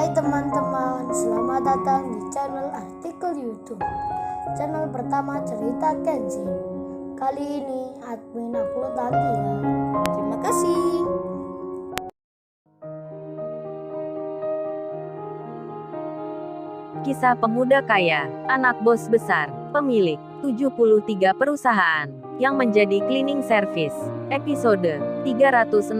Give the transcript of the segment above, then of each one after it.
Hai teman-teman, selamat datang di channel artikel YouTube. Channel pertama cerita Kenshin. Kali ini admin upload lagi ya. Terima kasih. Kisah pemuda kaya, anak bos besar, pemilik 73 perusahaan, yang menjadi cleaning service. Episode 366.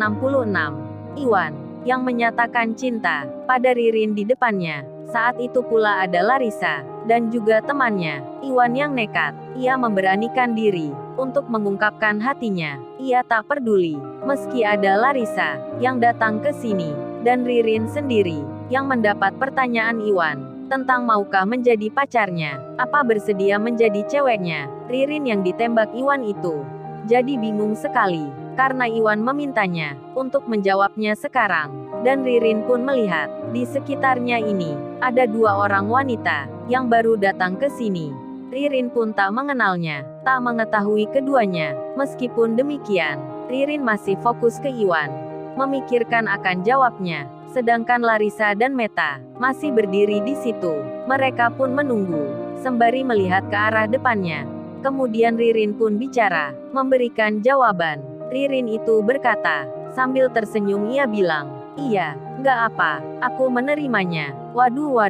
Iwan, yang menyatakan cinta pada Ririn di depannya. Saat itu pula ada Larissa, dan juga temannya, Iwan yang nekat. Ia memberanikan diri untuk mengungkapkan hatinya. Ia tak peduli, meski ada Larissa yang datang ke sini, dan Ririn sendiri yang mendapat pertanyaan Iwan tentang maukah menjadi pacarnya, apa bersedia menjadi ceweknya. Ririn yang ditembak Iwan itu jadi bingung sekali, karena Iwan memintanya untuk menjawabnya sekarang. Dan Ririn pun melihat di sekitarnya ini ada dua orang wanita yang baru datang ke sini. Ririn pun tak mengenalnya, tak mengetahui keduanya. Meskipun demikian, Ririn masih fokus ke Iwan, memikirkan akan jawabnya. Sedangkan Larissa dan Meta masih berdiri di situ. Mereka pun menunggu, sembari melihat ke arah depannya. Kemudian Ririn pun bicara, memberikan jawaban. Ririn itu berkata, sambil tersenyum ia bilang, iya, nggak apa, aku menerimanya. Waduh,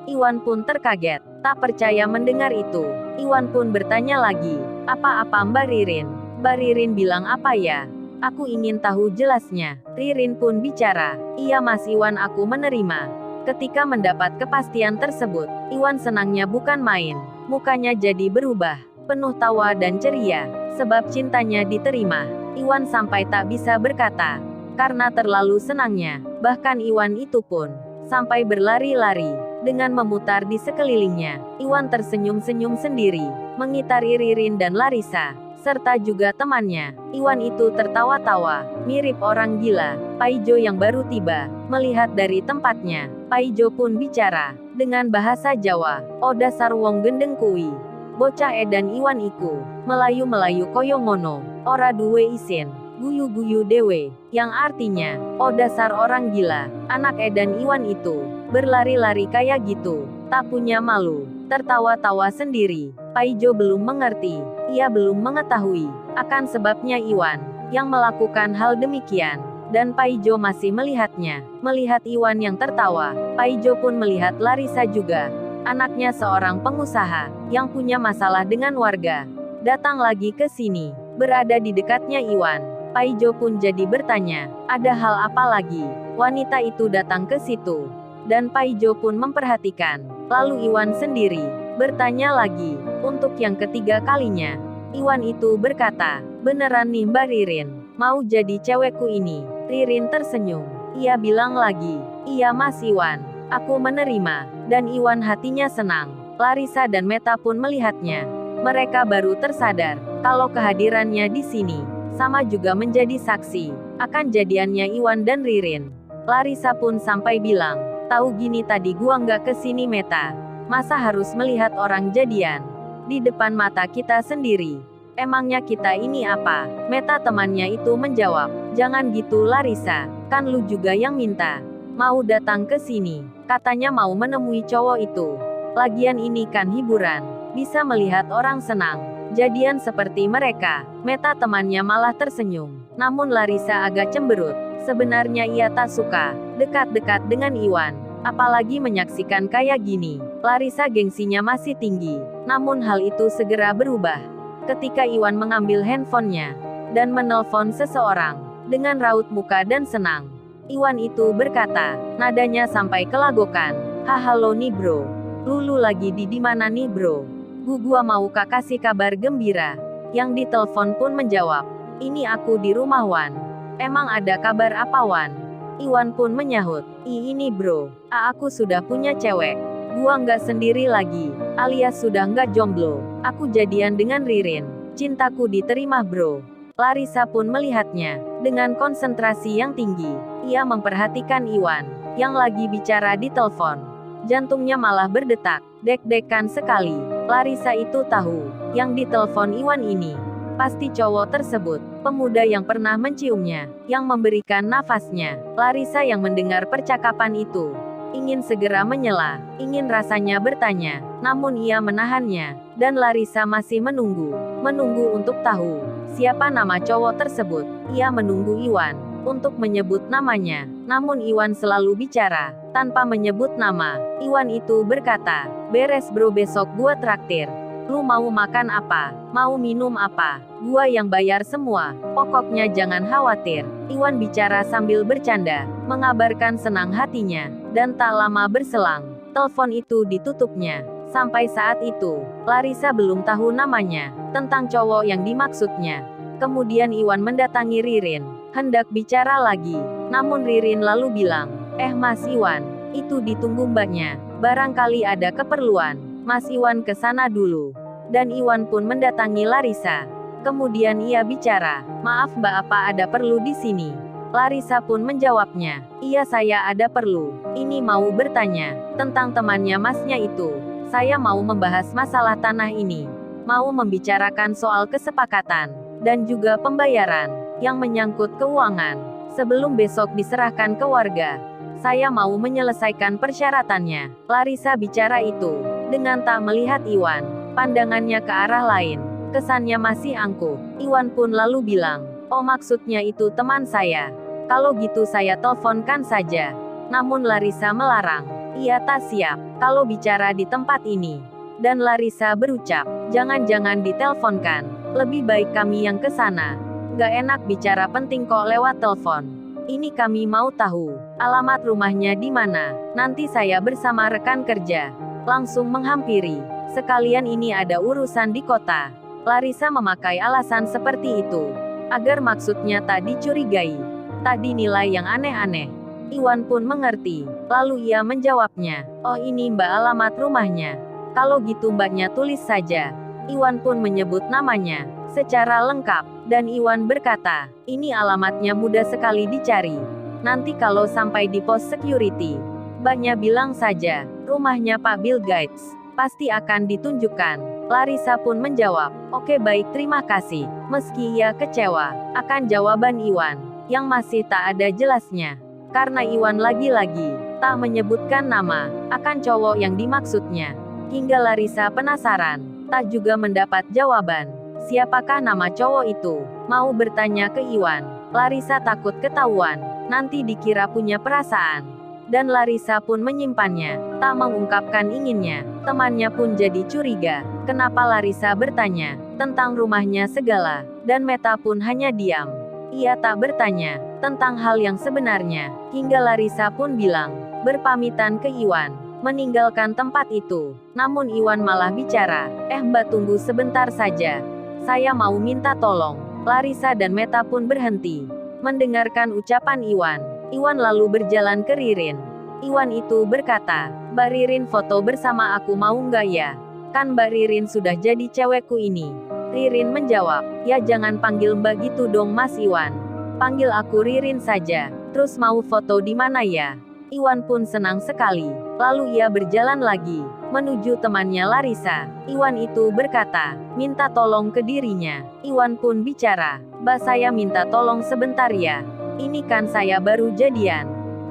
Iwan pun terkaget, tak percaya mendengar itu. Iwan pun bertanya lagi, apa-apa Mbak Ririn? Mbak Ririn bilang apa ya? Aku ingin tahu jelasnya. Ririn pun bicara, iya Mas Iwan, aku menerima. Ketika mendapat kepastian tersebut, Iwan senangnya bukan main. Mukanya jadi berubah, penuh tawa dan ceria, sebab cintanya diterima. Iwan sampai tak bisa berkata, karena terlalu senangnya. Bahkan Iwan itu pun sampai berlari-lari, dengan memutar di sekelilingnya. Iwan tersenyum-senyum sendiri, mengitari Ririn dan Larissa, serta juga temannya. Iwan itu tertawa-tawa, mirip orang gila. Paijo yang baru tiba, melihat dari tempatnya. Paijo pun bicara, dengan bahasa Jawa, "O dasar wong gendeng kui. Bocah edan Iwan iku, melayu-melayu koyo ngono, ora duwe isin, guyu-guyu dewe." Yang artinya, "O dasar orang gila, anak edan Iwan itu, berlari-lari kayak gitu, tak punya malu." Tertawa-tawa sendiri. Paijo belum mengerti, ia belum mengetahui akan sebabnya Iwan yang melakukan hal demikian. Dan Paijo masih melihatnya. Melihat Iwan yang tertawa, Paijo pun melihat Larissa juga. Anaknya seorang pengusaha yang punya masalah dengan warga, datang lagi ke sini, berada di dekatnya Iwan. Paijo pun jadi bertanya, ada hal apa lagi? Wanita itu datang ke situ, dan Paijo pun memperhatikan. Lalu Iwan sendiri bertanya lagi, untuk yang ketiga kalinya. Iwan itu berkata, beneran nih Mbak Ririn, mau jadi cewekku ini? Ririn tersenyum. Ia bilang lagi, iya Mas Iwan, aku menerima. Dan Iwan hatinya senang. Larissa dan Meta pun melihatnya. Mereka baru tersadar kalau kehadirannya di sini sama juga menjadi saksi akan jadiannya Iwan dan Ririn. Larissa pun sampai bilang, tahu gini tadi gua nggak kesini Meta. Masa harus melihat orang jadian di depan mata kita sendiri? Emangnya kita ini apa? Meta temannya itu menjawab, jangan gitu Larissa, kan lu juga yang minta mau datang ke sini. Katanya mau menemui cowok itu. Lagian ini kan hiburan, bisa melihat orang senang jadian seperti mereka. Meta temannya malah tersenyum. Namun Larissa agak cemberut. Sebenarnya ia tak suka dekat-dekat dengan Iwan, apalagi menyaksikan kayak gini. Larissa gengsinya masih tinggi, namun hal itu segera berubah ketika Iwan mengambil handphonenya dan menelpon seseorang dengan raut muka dan senang. Iwan itu berkata, nadanya sampai kelagokan, halo nih bro, lu lagi di mana nih bro? Gua mau kasih kabar gembira. Yang ditelepon pun menjawab, ini aku di rumah Wan. Emang ada kabar apa Wan? Iwan pun menyahut, ini bro, aku sudah punya cewek. Gua nggak sendiri lagi, alias sudah nggak jomblo. Aku jadian dengan Ririn. Cintaku diterima bro. Larissa pun melihatnya dengan konsentrasi yang tinggi. Ia memperhatikan Iwan yang lagi bicara di telepon. Jantungnya malah berdetak, deg-degan sekali. Larissa itu tahu, yang ditelepon Iwan ini pasti cowok tersebut, pemuda yang pernah menciumnya, yang memberikan nafasnya. Larissa yang mendengar percakapan itu ingin segera menyela, ingin rasanya bertanya, namun ia menahannya, dan Larissa masih menunggu untuk tahu siapa nama cowok tersebut. Ia menunggu Iwan untuk menyebut namanya, namun Iwan selalu bicara tanpa menyebut nama. Iwan itu berkata, "Beres bro, besok gua traktir. Lu mau makan apa? Mau minum apa? Gua yang bayar semua. Pokoknya jangan khawatir." Iwan bicara sambil bercanda, mengabarkan senang hatinya, dan tak lama berselang, telepon itu ditutupnya. Sampai saat itu, Larissa belum tahu namanya, tentang cowok yang dimaksudnya. Kemudian Iwan mendatangi Ririn, hendak bicara lagi. Namun Ririn lalu bilang, Mas Iwan, itu ditunggu mbaknya. Barangkali ada keperluan. Mas Iwan ke sana dulu." Dan Iwan pun mendatangi Larissa. Kemudian ia bicara, "Maaf mbak, apa ada perlu di sini?" Larissa pun menjawabnya, "Iya, saya ada perlu. Ini mau bertanya tentang temannya masnya itu. Saya mau membahas masalah tanah ini. Mau membicarakan soal kesepakatan, dan juga pembayaran, yang menyangkut keuangan. Sebelum besok diserahkan ke warga, saya mau menyelesaikan persyaratannya." Larissa bicara itu dengan tak melihat Iwan, pandangannya ke arah lain. Kesannya masih angkuh. Iwan pun lalu bilang, "Oh, maksudnya itu teman saya. Kalau gitu saya teleponkan saja." Namun Larissa melarang. Ia tak siap kalau bicara di tempat ini. Dan Larissa berucap, "Jangan-jangan diteleponkan. Lebih baik kami yang ke sana. Gak enak bicara penting kok lewat telepon. Ini kami mau tahu alamat rumahnya di mana. Nanti saya bersama rekan kerja langsung menghampiri. Sekalian ini ada urusan di kota." Larissa memakai alasan seperti itu agar maksudnya tak dicurigai, tak dinilai yang aneh-aneh. Iwan pun mengerti. Lalu ia menjawabnya, "Oh, ini mbak alamat rumahnya. Kalau gitu mbaknya tulis saja." Iwan pun menyebut namanya secara lengkap, dan Iwan berkata, "Ini alamatnya mudah sekali dicari. Nanti kalau sampai di pos security, mbaknya bilang saja, rumahnya Pak Bill Gates. Pasti akan ditunjukkan." Larissa pun menjawab, "Oke baik, terima kasih." Meski ia kecewa akan jawaban Iwan, yang masih tak ada jelasnya. Karena Iwan lagi-lagi tak menyebutkan nama akan cowok yang dimaksudnya. Hingga Larissa penasaran, tak juga mendapat jawaban. Siapakah nama cowok itu? Mau bertanya ke Iwan. Larissa takut ketahuan, nanti dikira punya perasaan. Dan Larissa pun menyimpannya, tak mengungkapkan inginnya. Temannya pun jadi curiga, kenapa Larissa bertanya tentang rumahnya segala, dan Meta pun hanya diam. Ia tak bertanya tentang hal yang sebenarnya, hingga Larissa pun bilang, berpamitan ke Iwan, meninggalkan tempat itu. Namun Iwan malah bicara, mbak tunggu sebentar saja. Saya mau minta tolong." Larissa dan Meta pun berhenti mendengarkan ucapan Iwan. Iwan lalu berjalan ke Ririn. Iwan itu berkata, "Mbak Ririn foto bersama aku mau nggak ya? Kan Mbak Ririn sudah jadi cewekku ini." Ririn menjawab, "Ya jangan panggil mbak gitu dong Mas Iwan. Panggil aku Ririn saja. Terus mau foto di mana ya?" Iwan pun senang sekali. Lalu ia berjalan lagi menuju temannya Larissa. Iwan itu berkata, minta tolong ke dirinya. Iwan pun bicara, "Mbak, saya minta tolong sebentar ya. Ini kan saya baru jadian.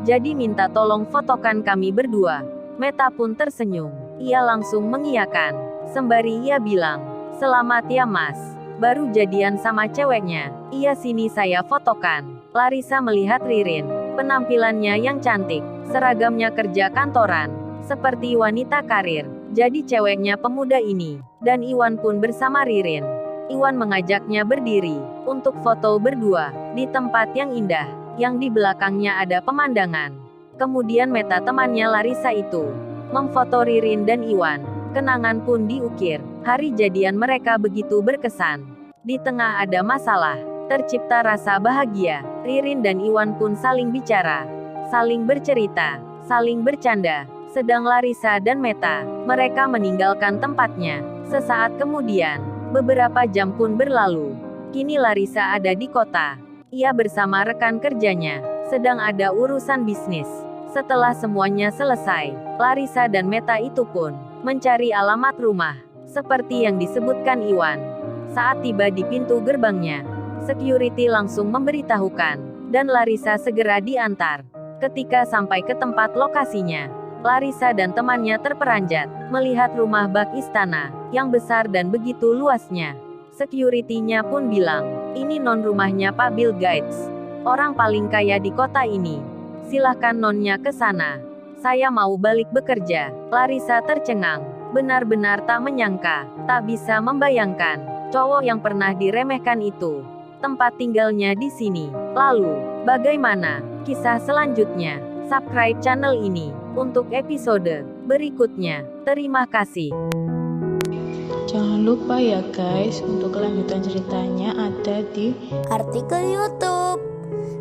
Jadi minta tolong fotokan kami berdua." Meta pun tersenyum. Ia langsung mengiyakan. Sembari ia bilang, "Selamat ya Mas. Baru jadian sama ceweknya. Iya sini saya fotokan." Larissa melihat Ririn. Penampilannya yang cantik. Seragamnya kerja kantoran. Seperti wanita karir. Jadi ceweknya pemuda ini. Dan Iwan pun bersama Ririn. Iwan mengajaknya berdiri untuk foto berdua di tempat yang indah, yang di belakangnya ada pemandangan. Kemudian Meta temannya Larissa itu memfoto Ririn dan Iwan. Kenangan pun diukir. Hari jadian mereka begitu berkesan. Di tengah ada masalah, tercipta rasa bahagia. Ririn dan Iwan pun saling bicara, saling bercerita, saling bercanda. Sedang Larissa dan Meta, mereka meninggalkan tempatnya. Sesaat kemudian, beberapa jam pun berlalu. Kini Larissa ada di kota. Ia bersama rekan kerjanya sedang ada urusan bisnis. Setelah semuanya selesai, Larissa dan Meta itu pun mencari alamat rumah, seperti yang disebutkan Iwan. Saat tiba di pintu gerbangnya, security langsung memberitahukan, dan Larissa segera diantar Ketika sampai ke tempat lokasinya, Larissa dan temannya terperanjat melihat rumah bak istana yang besar dan begitu luasnya. Security-nya pun bilang, ini non rumahnya Pak Bill Gates, orang paling kaya di kota ini. Silahkan nonnya ke sana. Saya mau balik bekerja. Larissa tercengang. Benar-benar tak menyangka, tak bisa membayangkan, cowok yang pernah diremehkan itu, tempat tinggalnya di sini. Lalu, bagaimana kisah selanjutnya? Subscribe channel ini untuk episode berikutnya. Terima kasih. Jangan lupa ya guys, untuk kelanjutan ceritanya ada di artikel YouTube.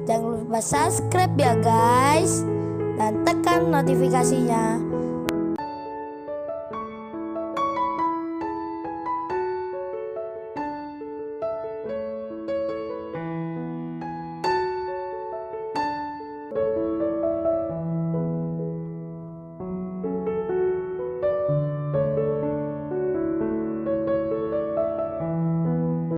Jangan lupa subscribe ya guys, dan tekan notifikasinya